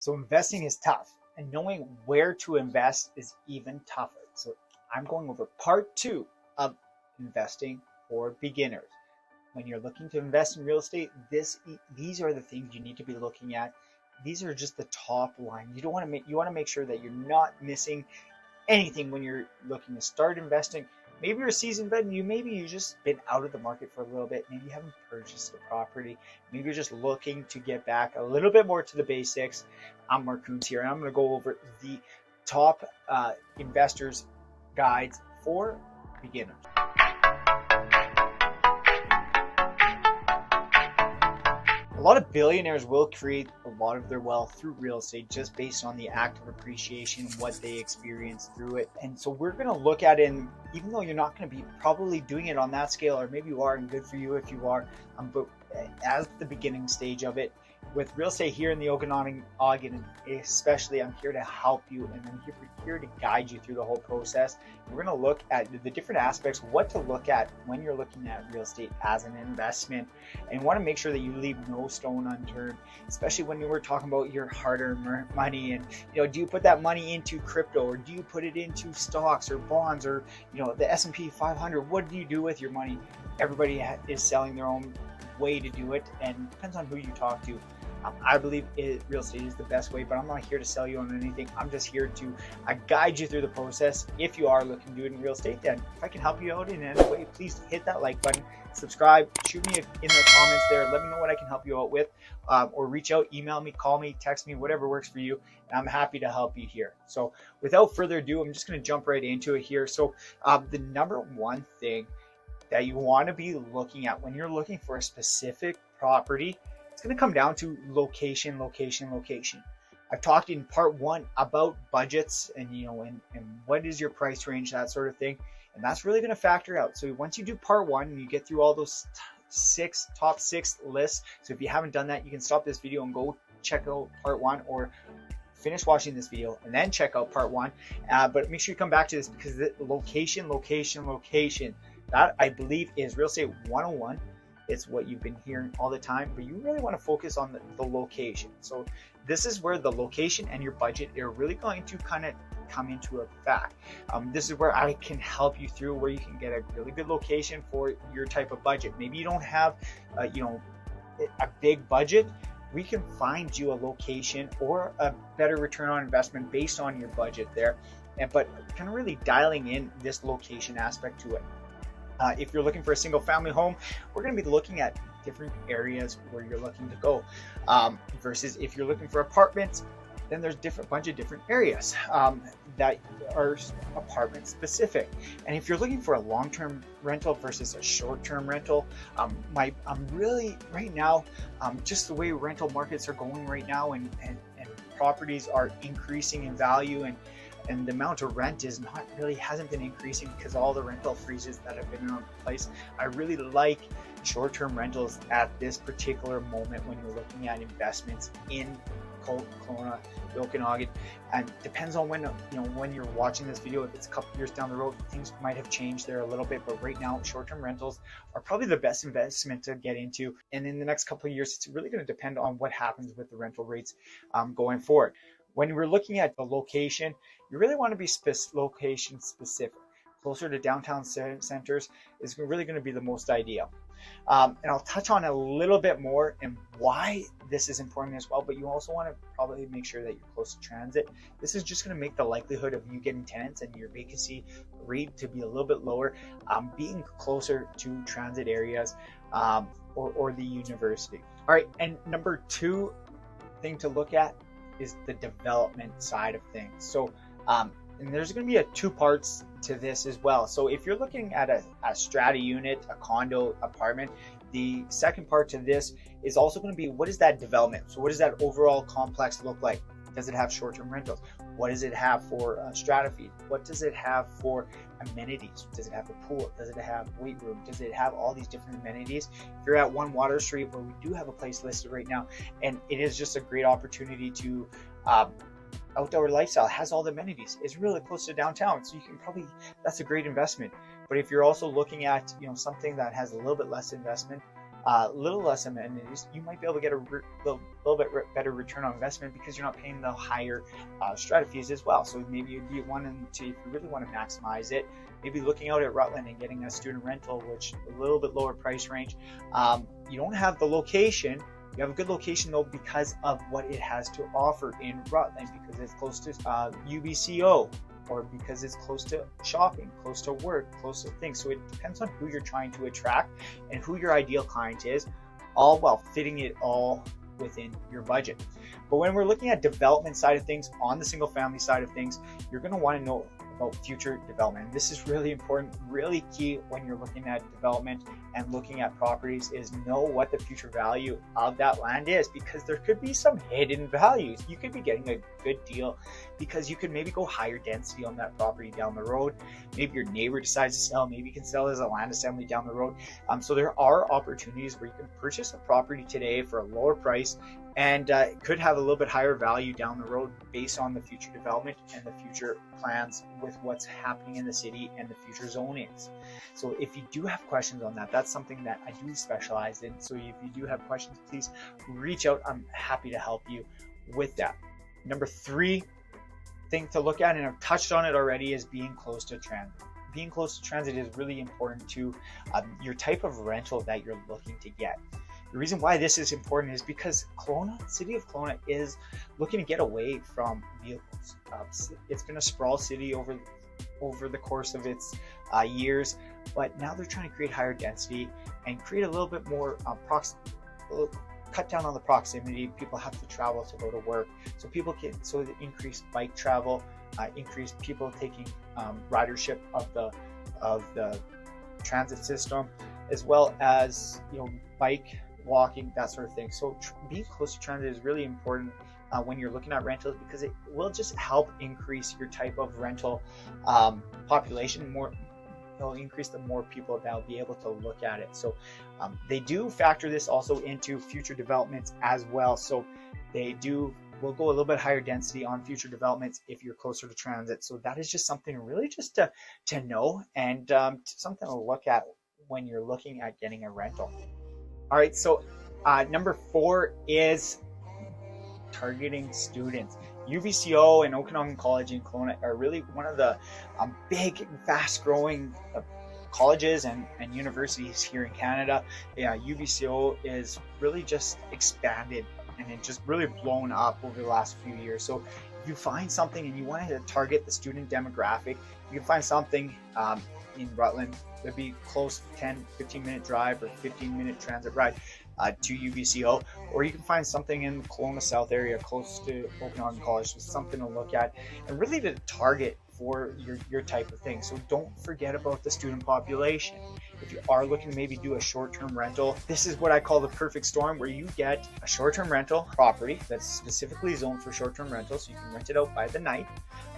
So investing is tough, and knowing where to invest is even tougher. So I'm going over part 2 of investing for beginners. When you're looking to invest in real estate, these are the things you need to be looking at. These are just the top line. You want to make sure that you're not missing anything when you're looking to start investing. Maybe you're a seasoned vet and you've just been out of the market for a little bit. Maybe you haven't purchased a property. Maybe you're just looking to get back a little bit more to the basics. I'm Mark Coons here, and I'm going to go over the top investors guides for beginners. A lot of billionaires will create a lot of their wealth through real estate just based on the act of appreciation, what they experience through it. And so we're going to look at it, and even though you're not going to be probably doing it on that scale, or maybe you are, and good for you if you are, but as the beginning stage of it, with real estate here in the Okanagan, especially, I'm here to help you, and I'm here to guide you through the whole process. We're going to look at the different aspects, what to look at when you're looking at real estate as an investment, and want to make sure that you leave no stone unturned, especially when we're talking about your hard-earned money. And do you put that money into crypto, or do you put it into stocks or bonds, or the S&P 500? What do you do with your money? Everybody is selling their own way to do it, and it depends on who you talk to. I believe real estate is the best way, but I'm not here to sell you on anything. I'm just here to guide you through the process. If you are looking to do it in real estate, then if I can help you out in any way, please hit that like button, subscribe, shoot me in the comments there. Let me know what I can help you out with, or reach out, email me, call me, text me, whatever works for you, and I'm happy to help you here. So without further ado, I'm just going to jump right into it here. So the number one thing that you want to be looking at when you're looking for a specific property, it's going to come down to location. I've talked in part 1 about budgets and what is your price range, that sort of thing, and that's really going to factor out. So once you do part 1 and you get through all those top six lists, so if you haven't done that, you can stop this video and go check out part 1, or finish watching this video and then check out part 1. But make sure you come back to this, because the location, that I believe is real estate 101. It's what you've been hearing all the time, but you really want to focus on the location. So this is where the location and your budget are really going to kind of come into effect. This is where I can help you through, where you can get a really good location for your type of budget. Maybe you don't have a big budget. We can find you a location or a better return on investment based on your budget there, but kind of really dialing in this location aspect to it. If you're looking for a single family home, we're going to be looking at different areas where you're looking to go, versus if you're looking for apartments, then there's bunch of different areas that are apartment specific. And if you're looking for a long-term rental versus a short-term rental, I'm really right now, just the way rental markets are going right now, and properties are increasing in value, and the amount of rent hasn't been increasing because of all the rental freezes that have been in place. I really like short-term rentals at this particular moment when you're looking at investments in Kelowna, Okanagan, and depends on when you're watching this video. If it's a couple years down the road, things might have changed there a little bit, but right now short-term rentals are probably the best investment to get into. And in the next couple of years, it's really going to depend on what happens with the rental rates going forward. When we're looking at the location, you really want to be location specific. Closer to downtown centers is really going to be the most ideal. And I'll touch on a little bit more and why this is important as well, but you also want to probably make sure that you're close to transit. This is just going to make the likelihood of you getting tenants and your vacancy rate to be a little bit lower, being closer to transit areas, or the university. All right, and number 2 thing to look at is the development side of things. So and there's going to be 2 parts to this as well. So if you're looking at a strata unit, a condo, apartment, the second part to this is also going to be, what is that development? So what does that overall complex look like? Does it have short-term rentals? What does it have for strata fees? What does it have for amenities? Does it have a pool? Does it have weight room? Does it have all these different amenities? If you're at 1 Water Street, where we do have a place listed right now, and it is just a great opportunity to outdoor lifestyle, has all the amenities. It's really close to downtown, so you can that's a great investment. But if you're also looking at something that has a little bit less investment, little less amenities, you might be able to get a little bit better return on investment because you're not paying the higher strata fees as well. So maybe you'd be wanting to, if you really want to maximize it, maybe looking out at Rutland and getting a student rental, which a little bit lower price range. You don't have the location. You have a good location though because of what it has to offer in Rutland, because it's close to UBCO, or because it's close to shopping, close to work, close to things. So it depends on who you're trying to attract and who your ideal client is, all while fitting it all within your budget. But when we're looking at development side of things, on the single family side of things, you're going to want to know about future development. And this is really important, really key when you're looking at development and looking at properties, is know what the future value of that land is, because there could be some hidden values. You could be getting a good deal because you could maybe go higher density on that property down the road. Maybe your neighbor decides to sell, maybe you can sell as a land assembly down the road. So there are opportunities where you can purchase a property today for a lower price, and it could have a little bit higher value down the road based on the future development and the future plans with what's happening in the city and the future zonings. So if you do have questions on that, that's something that I do specialize in. So if you do have questions, please reach out. I'm happy to help you with that. Number 3 thing to look at, and I've touched on it already, is being close to transit. Being close to transit is really important to your type of rental that you're looking to get. The reason why this is important is because Kelowna, city of Kelowna, is looking to get away from vehicles. It's been a sprawl city over the course of its years, but now they're trying to create higher density and create a little bit more cut down on the proximity people have to travel to go to work. So increase bike travel, increase people taking ridership of the transit system, as well as bike, walking, that sort of thing. So being close to transit is really important when you're looking at rentals, because it will just help increase your type of rental population. It'll increase the more people that will be able to look at it. So they do factor this also into future developments as well. So will go a little bit higher density on future developments if you're closer to transit. So that is just something really just to know, and something to look at when you're looking at getting a rental. All right, so number 4 is targeting students. UBCO and Okanagan College in Kelowna are really one of the big, fast-growing colleges and universities here in Canada. UBCO is really just expanded and it just really blown up over the last few years. So if you find something and you want to target the student demographic, you can find something in Rutland. It'd be close, 10-15 minute drive or 15-minute transit ride to UBCO, or you can find something in the Kelowna South area close to Okanagan College. So something to look at and really to target for your type of thing. So don't forget about the student population. If you are looking to maybe do a short-term rental, this is what I call the perfect storm, where you get a short-term rental property that's specifically zoned for short-term rental, so you can rent it out by the night,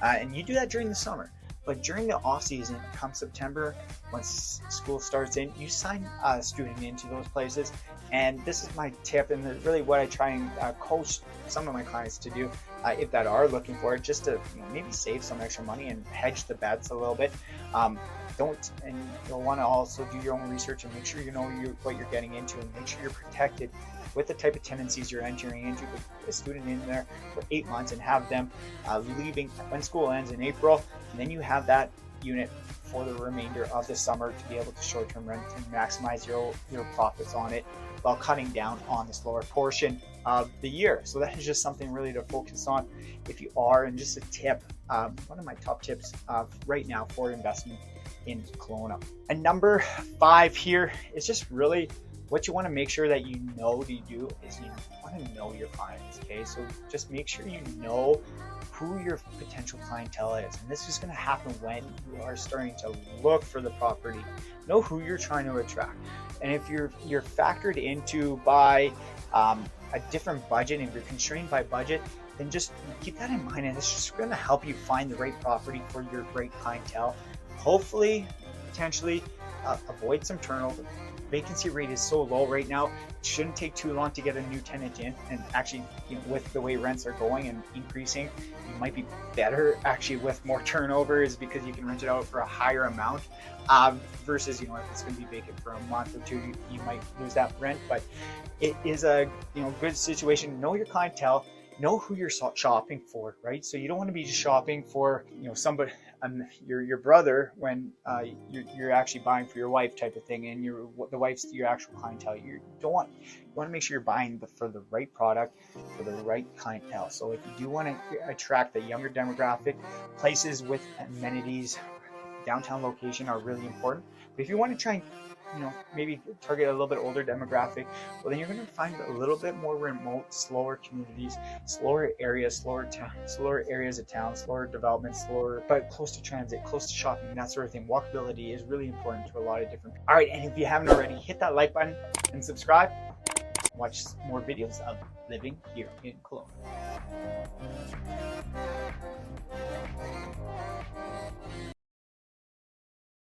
and you do that during the summer. But during the off season, come September, once school starts in, you sign a student into those places. And this is my tip, and really what I try and coach some of my clients to do, if that are looking for it, just to maybe save some extra money and hedge the bets a little bit. You'll want to also do your own research and make sure you know what you're getting into, and make sure you're protected with the type of tenancies you're entering into. Put a student in there for 8 months and have them leaving when school ends in April, and then you have that unit for the remainder of the summer to be able to short-term rent and maximize your profits on it while cutting down on the slower portion of the year. So that is just something really to focus on if you are. And just a tip, one of my top tips right now for investment in Kelowna. And number 5 here is just really what you want to make sure that you know to do is you want to know your clients. Okay, so just make sure you know who your potential clientele is, and this is going to happen when you are starting to look for the property. Know who you're trying to attract, and if you're factored into by a different budget, and if you're constrained by budget, then just keep that in mind, and it's just going to help you find the right property for your great clientele. Hopefully, potentially avoid some turnover, vacancy rate is so low right now. It shouldn't take too long to get a new tenant in. And actually, with the way rents are going and increasing, you might be better actually with more turnovers because you can rent it out for a higher amount. Versus, if it's going to be vacant for a month or two, you might lose that rent. But it is a good situation. Know your clientele. Know who you're shopping for, right? So you don't want to be just shopping for somebody, your brother, when you're actually buying for your wife type of thing, and the wife's your actual clientele. You want to make sure you're buying for the right product for the right clientele. So if you do want to attract the younger demographic, places with amenities, downtown location are really important. But if you want to try and maybe target a little bit older demographic, well, then you're going to find a little bit more remote, slower communities, slower areas of town, slower development, but close to transit, close to shopping, that sort of thing. Walkability is really important to a lot of different people. All right, and if you haven't already, hit that like button and subscribe. Watch more videos of living here in Kelowna.